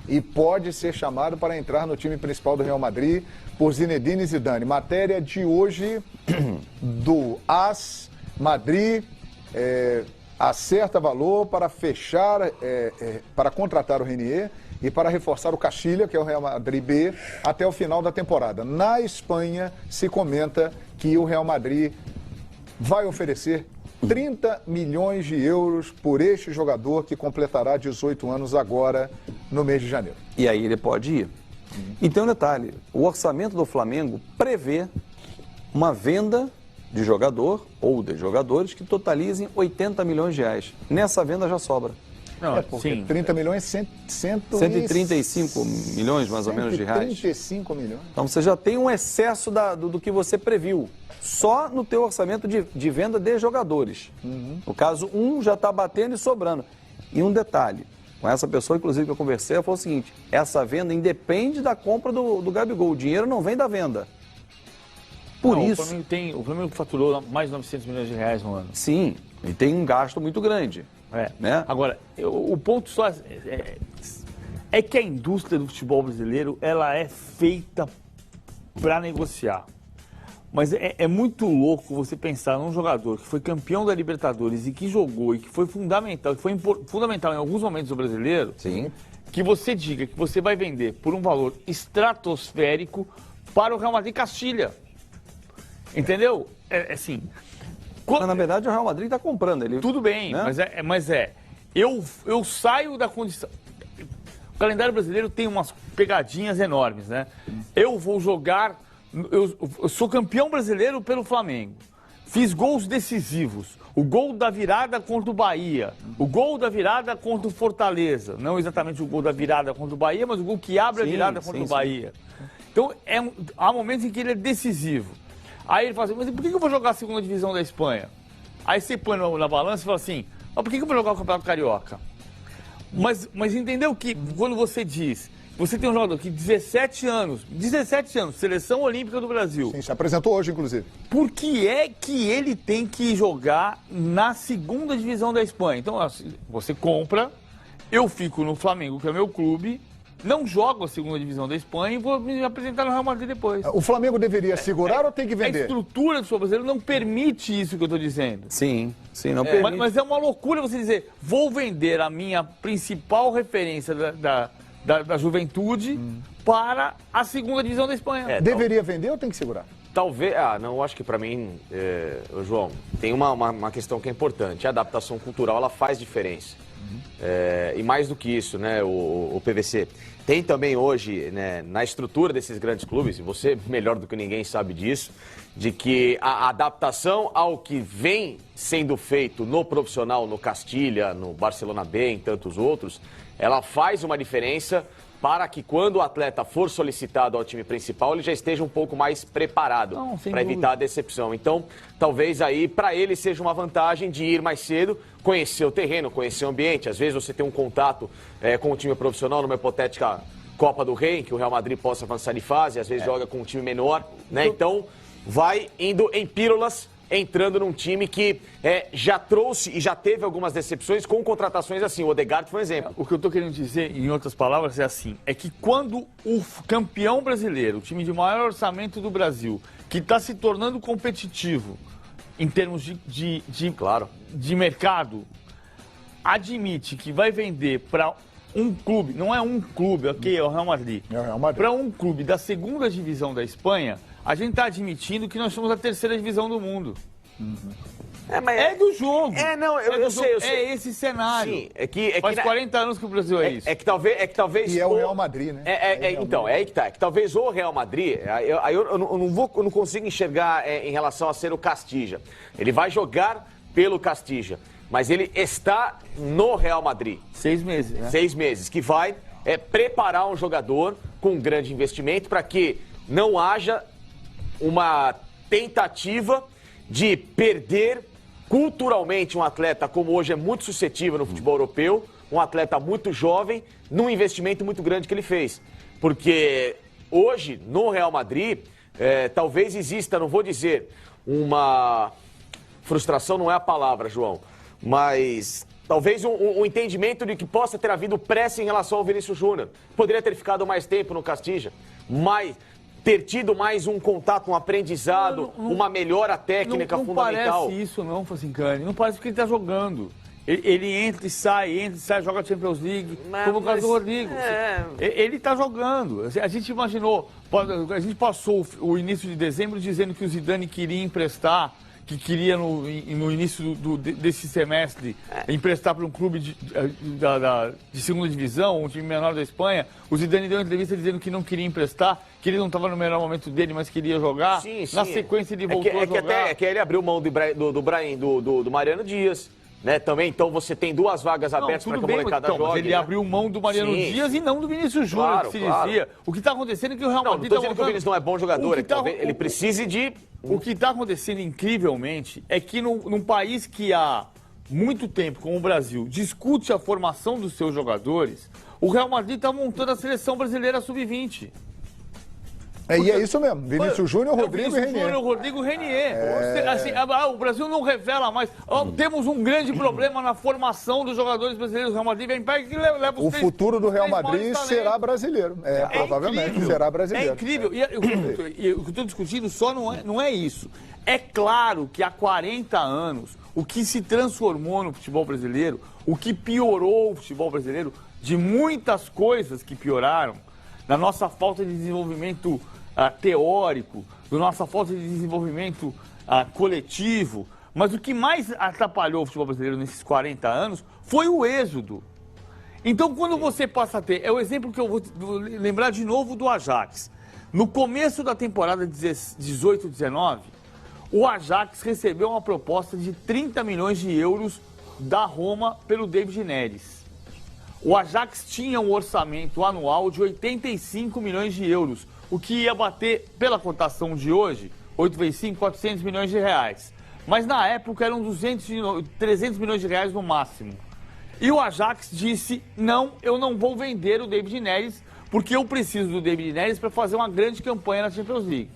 e pode ser chamado para entrar no time principal do Real Madrid por Zinedine Zidane. Matéria de hoje do AS. Madrid acerta valor para fechar, para contratar o Renier e para reforçar o Castilla, que é o Real Madrid B, até o final da temporada. Na Espanha, se comenta que o Real Madrid vai oferecer 30 milhões de euros por este jogador que completará 18 anos agora no mês de janeiro. E aí ele pode ir. E tem um detalhe, o orçamento do Flamengo prevê uma venda de jogador ou de jogadores que totalizem 80 milhões de reais. Nessa venda já sobra. Não, Porque sim. 30 milhões, 135 milhões mais ou menos de reais. 135 milhões. Então você já tem um excesso do que você previu. Só no teu orçamento de venda de jogadores. No caso, um já está batendo e sobrando. E um detalhe, com essa pessoa, inclusive, que eu conversei, ela falou o seguinte, essa venda independe da compra do Gabigol. O dinheiro não vem da venda. Por Não, isso... O Flamengo faturou mais de 900 milhões de reais no ano. Sim, e tem um gasto muito grande. Né? Agora, o ponto só é que a indústria do futebol brasileiro, ela é feita para negociar. Mas é muito louco você pensar num jogador que foi campeão da Libertadores e que jogou e que foi fundamental, fundamental em alguns momentos do brasileiro, Sim. que você diga que você vai vender por um valor estratosférico para o Real Madrid Castilla. Entendeu? Assim... Mas, na verdade, o Real Madrid está comprando ele. Tudo bem, né? mas eu saio da condição... O calendário brasileiro tem umas pegadinhas enormes, né? Eu vou jogar... Eu sou campeão brasileiro pelo Flamengo. Fiz gols decisivos. O gol da virada contra o Bahia. O gol da virada contra o Fortaleza. Não exatamente o gol da virada contra o Bahia, mas o gol que abre a virada contra o Bahia. Então, há momentos em que ele é decisivo. Aí ele fala assim, mas por que eu vou jogar a segunda divisão da Espanha? Aí você põe na balança e fala assim, mas por que eu vou jogar o Campeonato Carioca? Mas entendeu que quando você diz, você tem um jogador que 17 anos, Seleção Olímpica do Brasil. Sim, se apresentou hoje, inclusive. Por que é que ele tem que jogar na segunda divisão da Espanha? Então, você compra, eu fico no Flamengo, que é meu clube, não jogo a segunda divisão da Espanha e vou me apresentar no Real Madrid depois. O Flamengo deveria segurar ou tem que vender? A estrutura do futebol brasileiro não permite isso que eu estou dizendo. Sim, não permite. Mas é uma loucura você dizer, vou vender a minha principal referência da juventude para a segunda divisão da Espanha. Deveria vender ou tem que segurar? Talvez, não, eu acho que para mim, João, tem uma questão que é importante. A adaptação cultural, ela faz diferença. E mais do que isso, né, o PVC. Tem também hoje, né, na estrutura desses grandes clubes, e você melhor do que ninguém sabe disso, de que a adaptação ao que vem sendo feito no profissional, no Castilla, no Barcelona B, em tantos outros, ela faz uma diferença para que quando o atleta for solicitado ao time principal, ele já esteja um pouco mais preparado para evitar a decepção. Então, talvez aí para ele seja uma vantagem de ir mais cedo, conhecer o terreno, conhecer o ambiente. Às vezes você tem um contato com o time profissional numa hipotética Copa do Rei, que o Real Madrid possa avançar de fase, às vezes joga com um time menor, né? Então, vai indo em pílulas, entrando num time que já trouxe e já teve algumas decepções com contratações assim. O Odegaard foi um exemplo. O que eu estou querendo dizer, em outras palavras, é assim, é que quando o campeão brasileiro, o time de maior orçamento do Brasil, que está se tornando competitivo em termos de mercado, admite que vai vender para um clube, não é um clube, ok, é o Real Madrid, para um clube da segunda divisão da Espanha, a gente está admitindo que nós somos a terceira divisão do mundo. É do jogo. Eu sei. É esse cenário. Sim, faz 40 anos que o Brasil é isso. É que talvez. E é o Real Madrid, né? Então, é aí que tá. É que talvez o Real Madrid, eu não consigo enxergar em relação a ser o Castilla. Ele vai jogar pelo Castilla, mas ele está no Real Madrid. 6 meses, né? 6 meses, que vai preparar um jogador com um grande investimento para que não haja uma tentativa de perder culturalmente um atleta como hoje é muito suscetível no futebol europeu, um atleta muito jovem, num investimento muito grande que ele fez. Porque hoje, no Real Madrid, talvez exista, não vou dizer uma frustração, não é a palavra, João, mas Talvez um entendimento de que possa ter havido pressa em relação ao Vinícius Júnior. Poderia ter ficado mais tempo no Castilla, mas ter tido mais um contato, um aprendizado, uma melhora técnica fundamental. Não parece isso não, Facincani. Não parece porque ele está jogando. Ele entra e sai, joga a Champions League, como o caso do Rodrigo. Ele está jogando. A gente imaginou, a gente passou o início de dezembro dizendo que o Zidane queria emprestar, que queria no início desse semestre emprestar para um clube de segunda divisão, um time menor da Espanha. O Zidane deu uma entrevista dizendo que não queria emprestar, que ele não estava no melhor momento dele, mas queria jogar. Sim. Na sequência ele voltou a jogar. É que ele abriu mão do Mariano Dias. Né, também, então você tem duas vagas abertas para que a molecada jogue. Mas ele abriu mão do Mariano Dias e não do Vinícius Júnior, que se dizia. O que está acontecendo é que o Real Madrid... Não estou dizendo que o Vinícius não é bom jogador, ele precise de... O que está acontecendo incrivelmente é que num país que há muito tempo, como o Brasil, discute a formação dos seus jogadores, o Real Madrid está montando a seleção brasileira sub-20. E é isso mesmo, Vinícius Júnior, Rodrigo e Renier. Rodrigo Renier. Assim, o Brasil não revela mais. Temos um grande problema na formação dos jogadores brasileiros. O Real Madrid vem para que leva os O futuro do Real Madrid será brasileiro. Provavelmente incrível. Será brasileiro. É incrível. E o que eu estou discutindo só não é isso. É claro que há 40 anos, o que se transformou no futebol brasileiro, o que piorou o futebol brasileiro, de muitas coisas que pioraram, da nossa falta de desenvolvimento teórico, da nossa falta de desenvolvimento coletivo. Mas o que mais atrapalhou o futebol brasileiro nesses 40 anos foi o êxodo. Então, quando você passa a ter... É o exemplo que eu vou lembrar de novo do Ajax. No começo da temporada 18-19, o Ajax recebeu uma proposta de 30 milhões de euros da Roma pelo David Neres. O Ajax tinha um orçamento anual de 85 milhões de euros, o que ia bater, pela cotação de hoje, 8 vezes 5, 400 milhões de reais. Mas na época eram 300 milhões de reais no máximo. E o Ajax disse, não, eu não vou vender o David Neres, porque eu preciso do David Neres para fazer uma grande campanha na Champions League.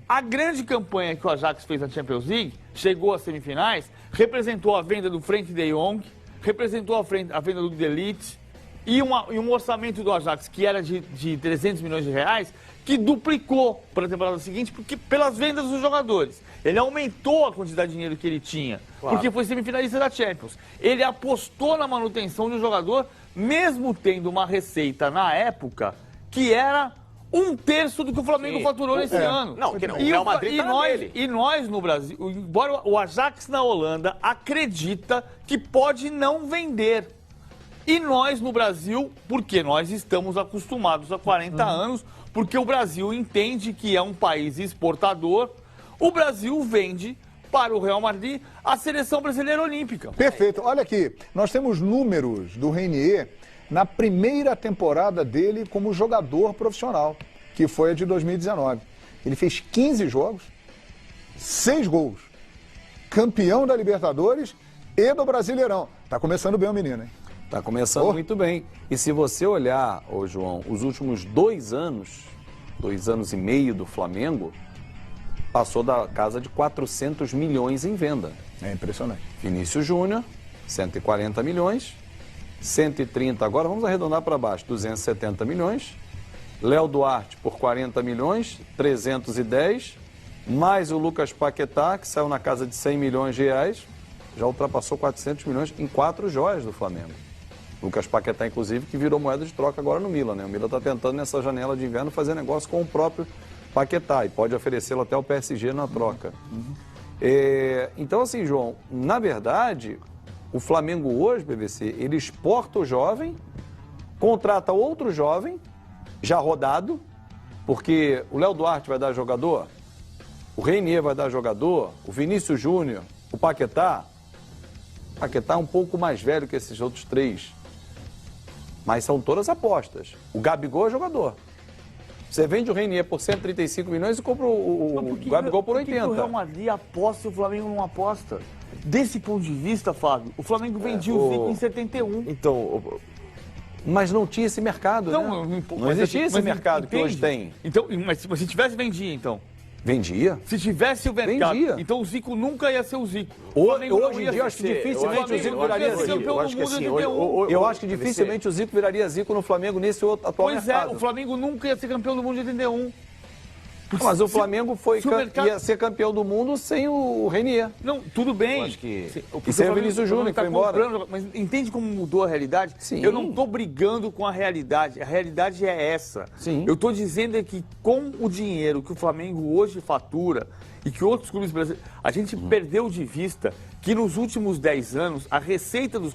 A grande campanha que o Ajax fez na Champions League, chegou às semifinais, representou a venda do Frenkie de Jong, representou a venda do De Ligt, e um orçamento do Ajax que era de 300 milhões de reais, que duplicou para a temporada seguinte pelas vendas dos jogadores. Ele aumentou a quantidade de dinheiro que ele tinha, porque foi semifinalista da Champions. Ele apostou na manutenção do jogador, mesmo tendo uma receita na época que era 1/3 do que o Flamengo faturou nesse ano. Não, que não. O Real Madrid e nós no Brasil, embora o Ajax na Holanda acredita que pode não vender. E nós no Brasil, porque nós estamos acostumados há 40 anos, porque o Brasil entende que é um país exportador, o Brasil vende para o Real Madrid a seleção brasileira olímpica. Perfeito. Olha aqui, nós temos números do Renier na primeira temporada dele como jogador profissional, que foi a de 2019. Ele fez 15 jogos, 6 gols, campeão da Libertadores e do Brasileirão. Tá começando bem o menino, hein? Tá começando muito bem. E se você olhar, João, os últimos 2 anos, 2 anos e meio do Flamengo, passou da casa de 400 milhões em venda. É impressionante. Vinícius Júnior, 140 milhões, 130 agora, vamos arredondar para baixo, 270 milhões. Léo Duarte por 40 milhões, 310, mais o Lucas Paquetá, que saiu na casa de 100 milhões de reais, já ultrapassou 400 milhões em 4 joias do Flamengo. Lucas Paquetá, inclusive, que virou moeda de troca agora no Milan, né? O Milan está tentando, nessa janela de inverno, fazer negócio com o próprio Paquetá e pode oferecê-lo até o PSG na troca. Então, assim, João, na verdade, o Flamengo hoje, PVC, ele exporta o jovem, contrata outro jovem, já rodado, porque o Léo Duarte vai dar jogador, o Renier vai dar jogador, o Vinícius Júnior, o Paquetá é um pouco mais velho que esses outros 3. Mas são todas apostas. O Gabigol é jogador. Você vende o Renier por 135 milhões e compra o Gabigol por 80. Por que o Real Madrid aposta e o Flamengo não aposta? Desse ponto de vista, Fábio, o Flamengo vendia o Zico em 71. Então... Mas não tinha esse mercado, né? Não existia esse mercado que hoje tem. Então, mas se tivesse, vendia, então. Vendia. Se tivesse o mercado, Vendia. então o Zico nunca ia ser o Zico. O Flamengo não Hoje ia em dia, eu acho que ser. dificilmente o Zico viraria Zico. campeão do mundo em 81. Eu acho que dificilmente o Zico viraria Zico no Flamengo nesse atual Pois mercado. é, o Flamengo nunca ia ser campeão do mundo em 81. Mas o Flamengo ia ser campeão do mundo sem o Renier. Não, tudo bem. Eu acho que- Porque E sem o Flamengo- Vinícius Júnior, que tá foi embora. comprando, mas entende como mudou a realidade? Sim. Eu não estou brigando com a realidade. A realidade é essa. Sim. Eu estou dizendo é que com o dinheiro que o Flamengo hoje fatura e que outros clubes brasileiros... A gente perdeu de vista que nos últimos 10 anos a receita dos clubes